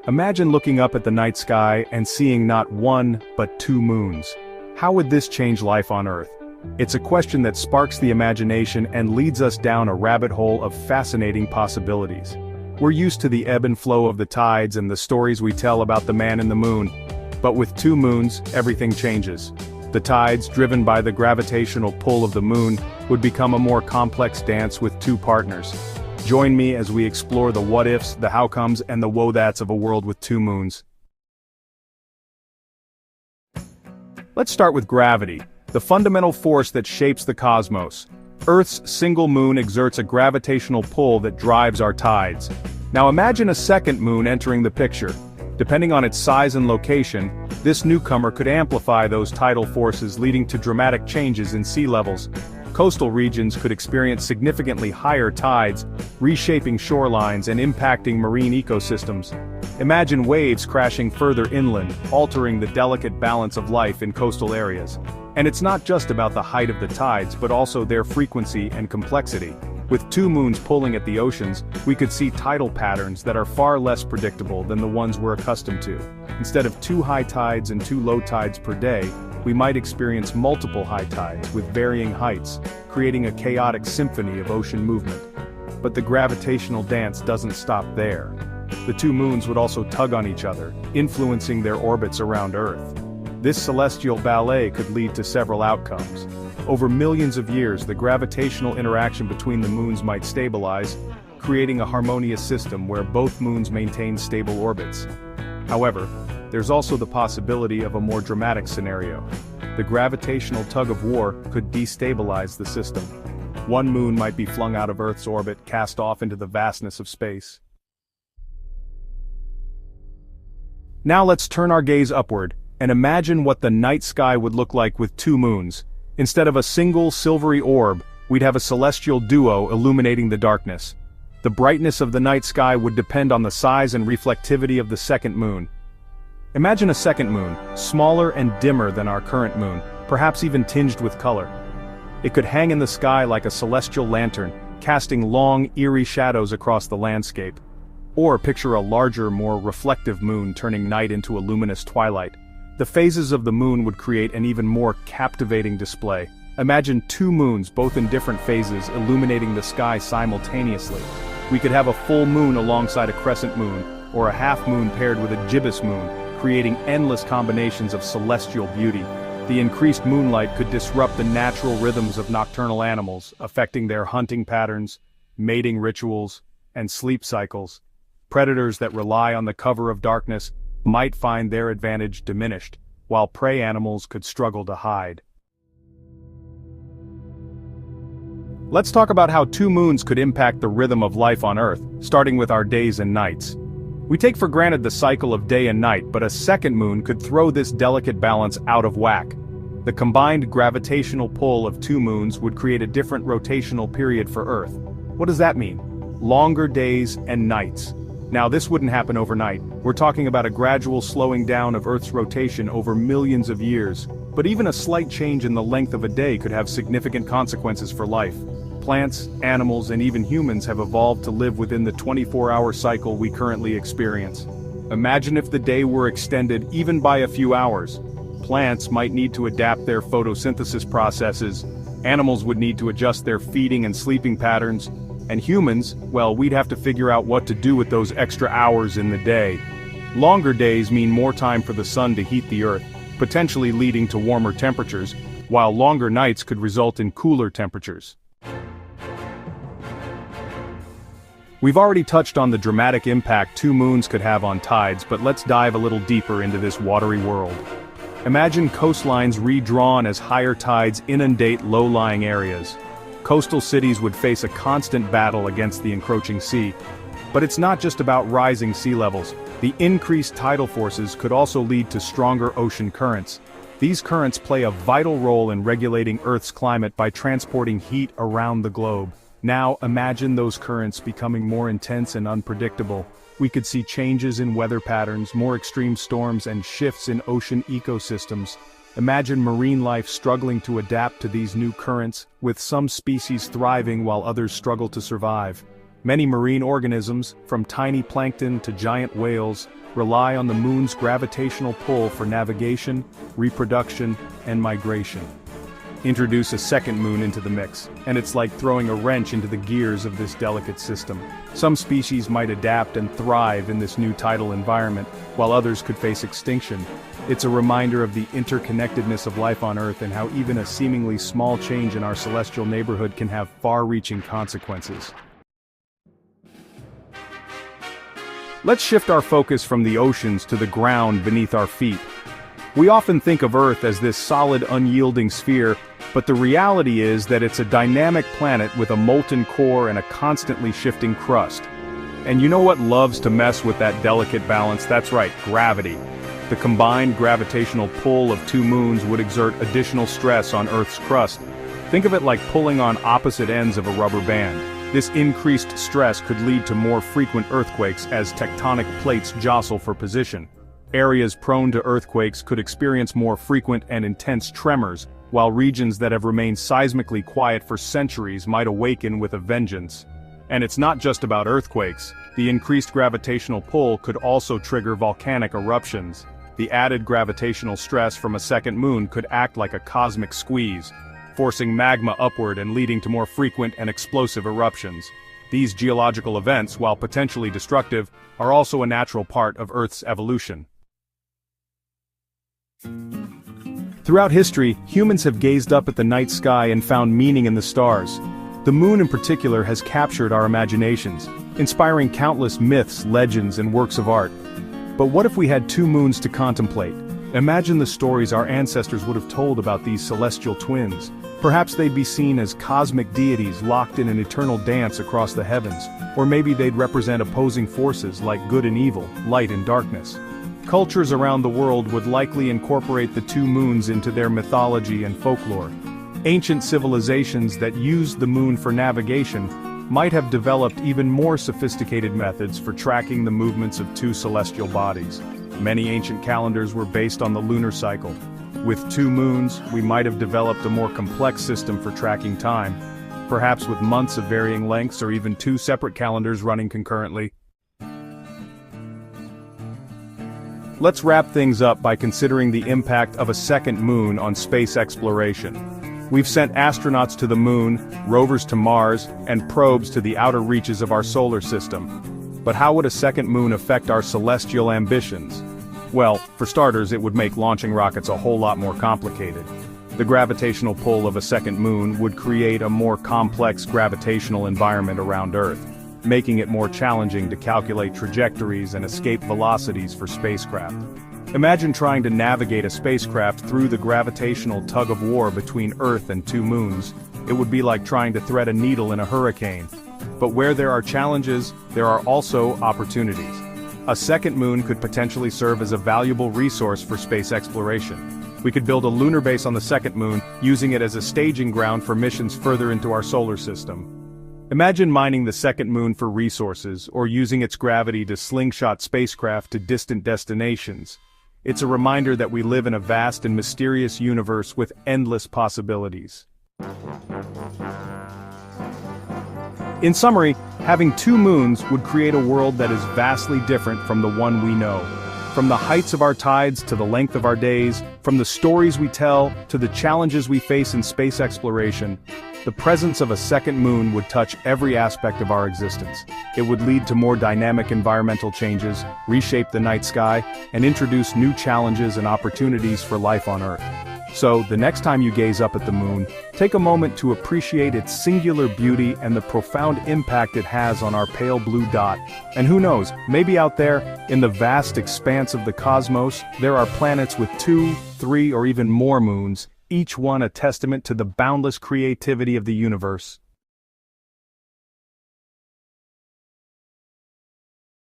Imagine looking up at the night sky and seeing not one, but two moons. How would this change life on Earth? It's a question that sparks the imagination and leads us down a rabbit hole of fascinating possibilities. We're used to the ebb and flow of the tides and the stories we tell about the man in the moon. But with two moons, everything changes. The tides, driven by the gravitational pull of the moon, would become a more complex dance with two partners. Join me as we explore the what-ifs, the how-comes, and the woe-thats of a world with two moons. Let's start with gravity, the fundamental force that shapes the cosmos. Earth's single moon exerts a gravitational pull that drives our tides. Now imagine a second moon entering the picture. Depending on its size and location, this newcomer could amplify those tidal forces, leading to dramatic changes in sea levels. Coastal regions could experience significantly higher tides, reshaping shorelines and impacting marine ecosystems. Imagine waves crashing further inland, altering the delicate balance of life in coastal areas. And it's not just about the height of the tides but also their frequency and complexity. With two moons pulling at the oceans, we could see tidal patterns that are far less predictable than the ones we're accustomed to. Instead of two high tides and two low tides per day, we might experience multiple high tides with varying heights, creating a chaotic symphony of ocean movement. But the gravitational dance doesn't stop there. The two moons would also tug on each other, influencing their orbits around Earth. This celestial ballet could lead to several outcomes. Over millions of years, the gravitational interaction between the moons might stabilize, creating a harmonious system where both moons maintain stable orbits. However, there's also the possibility of a more dramatic scenario. The gravitational tug-of-war could destabilize the system. One moon might be flung out of Earth's orbit, cast off into the vastness of space. Now let's turn our gaze upward, and imagine what the night sky would look like with two moons. Instead of a single silvery orb, we'd have a celestial duo illuminating the darkness. The brightness of the night sky would depend on the size and reflectivity of the second moon. Imagine a second moon, smaller and dimmer than our current moon, perhaps even tinged with color. It could hang in the sky like a celestial lantern, casting long, eerie shadows across the landscape. Or picture a larger, more reflective moon turning night into a luminous twilight. The phases of the moon would create an even more captivating display. Imagine two moons, both in different phases, illuminating the sky simultaneously. We could have a full moon alongside a crescent moon, or a half moon paired with a gibbous moon, creating endless combinations of celestial beauty. The increased moonlight could disrupt the natural rhythms of nocturnal animals, affecting their hunting patterns, mating rituals, and sleep cycles. Predators that rely on the cover of darkness might find their advantage diminished, while prey animals could struggle to hide. Let's talk about how two moons could impact the rhythm of life on Earth, starting with our days and nights. We take for granted the cycle of day and night, but a second moon could throw this delicate balance out of whack. The combined gravitational pull of two moons would create a different rotational period for Earth. What does that mean? Longer days and nights. Now this wouldn't happen overnight. We're talking about a gradual slowing down of Earth's rotation over millions of years. But even a slight change in the length of a day could have significant consequences for life. Plants, animals, and even humans have evolved to live within the 24-hour cycle we currently experience. Imagine if the day were extended even by a few hours. Plants might need to adapt their photosynthesis processes, animals would need to adjust their feeding and sleeping patterns, and humans, well, we'd have to figure out what to do with those extra hours in the day. Longer days mean more time for the sun to heat the Earth, potentially leading to warmer temperatures, while longer nights could result in cooler temperatures. We've already touched on the dramatic impact two moons could have on tides, but let's dive a little deeper into this watery world. Imagine coastlines redrawn as higher tides inundate low-lying areas. Coastal cities would face a constant battle against the encroaching sea. But it's not just about rising sea levels. The increased tidal forces could also lead to stronger ocean currents. These currents play a vital role in regulating Earth's climate by transporting heat around the globe. Now imagine those currents becoming more intense and unpredictable. We could see changes in weather patterns, more extreme storms, and shifts in ocean ecosystems. Imagine marine life struggling to adapt to these new currents, with some species thriving while others struggle to survive. Many marine organisms, from tiny plankton to giant whales, rely on the moon's gravitational pull for navigation, reproduction, and migration. Introduce a second moon into the mix, and it's like throwing a wrench into the gears of this delicate system. Some species might adapt and thrive in this new tidal environment, while others could face extinction. It's a reminder of the interconnectedness of life on Earth and how even a seemingly small change in our celestial neighborhood can have far-reaching consequences. Let's shift our focus from the oceans to the ground beneath our feet. We often think of Earth as this solid, unyielding sphere, but the reality is that it's a dynamic planet with a molten core and a constantly shifting crust. And you know what loves to mess with that delicate balance? That's right, gravity. The combined gravitational pull of two moons would exert additional stress on Earth's crust. Think of it like pulling on opposite ends of a rubber band. This increased stress could lead to more frequent earthquakes as tectonic plates jostle for position. Areas prone to earthquakes could experience more frequent and intense tremors, while regions that have remained seismically quiet for centuries might awaken with a vengeance. And it's not just about earthquakes. The increased gravitational pull could also trigger volcanic eruptions. The added gravitational stress from a second moon could act like a cosmic squeeze, forcing magma upward and leading to more frequent and explosive eruptions. These geological events, while potentially destructive, are also a natural part of Earth's evolution. Throughout history, humans have gazed up at the night sky and found meaning in the stars. The moon in particular has captured our imaginations, inspiring countless myths, legends, and works of art. But what if we had two moons to contemplate? Imagine the stories our ancestors would have told about these celestial twins. Perhaps they'd be seen as cosmic deities locked in an eternal dance across the heavens, or maybe they'd represent opposing forces like good and evil, light and darkness. Cultures around the world would likely incorporate the two moons into their mythology and folklore. Ancient civilizations that used the moon for navigation might have developed even more sophisticated methods for tracking the movements of two celestial bodies. Many ancient calendars were based on the lunar cycle. With two moons, we might have developed a more complex system for tracking time, perhaps with months of varying lengths or even two separate calendars running concurrently. Let's wrap things up by considering the impact of a second moon on space exploration. We've sent astronauts to the moon, rovers to Mars, and probes to the outer reaches of our solar system. But how would a second moon affect our celestial ambitions? Well, for starters, it would make launching rockets a whole lot more complicated. The gravitational pull of a second moon would create a more complex gravitational environment around Earth, making it more challenging to calculate trajectories and escape velocities for spacecraft. Imagine trying to navigate a spacecraft through the gravitational tug-of-war between Earth and two moons. It would be like trying to thread a needle in a hurricane. But where there are challenges, there are also opportunities. A second moon could potentially serve as a valuable resource for space exploration. We could build a lunar base on the second moon, using it as a staging ground for missions further into our solar system. Imagine mining the second moon for resources, or using its gravity to slingshot spacecraft to distant destinations. It's a reminder that we live in a vast and mysterious universe with endless possibilities. In summary, having two moons would create a world that is vastly different from the one we know. From the heights of our tides to the length of our days, from the stories we tell to the challenges we face in space exploration, the presence of a second moon would touch every aspect of our existence. It would lead to more dynamic environmental changes, reshape the night sky, and introduce new challenges and opportunities for life on Earth. So, the next time you gaze up at the moon, take a moment to appreciate its singular beauty and the profound impact it has on our pale blue dot. And who knows, maybe out there, in the vast expanse of the cosmos, there are planets with 2, 3, or even more moons, each one a testament to the boundless creativity of the universe.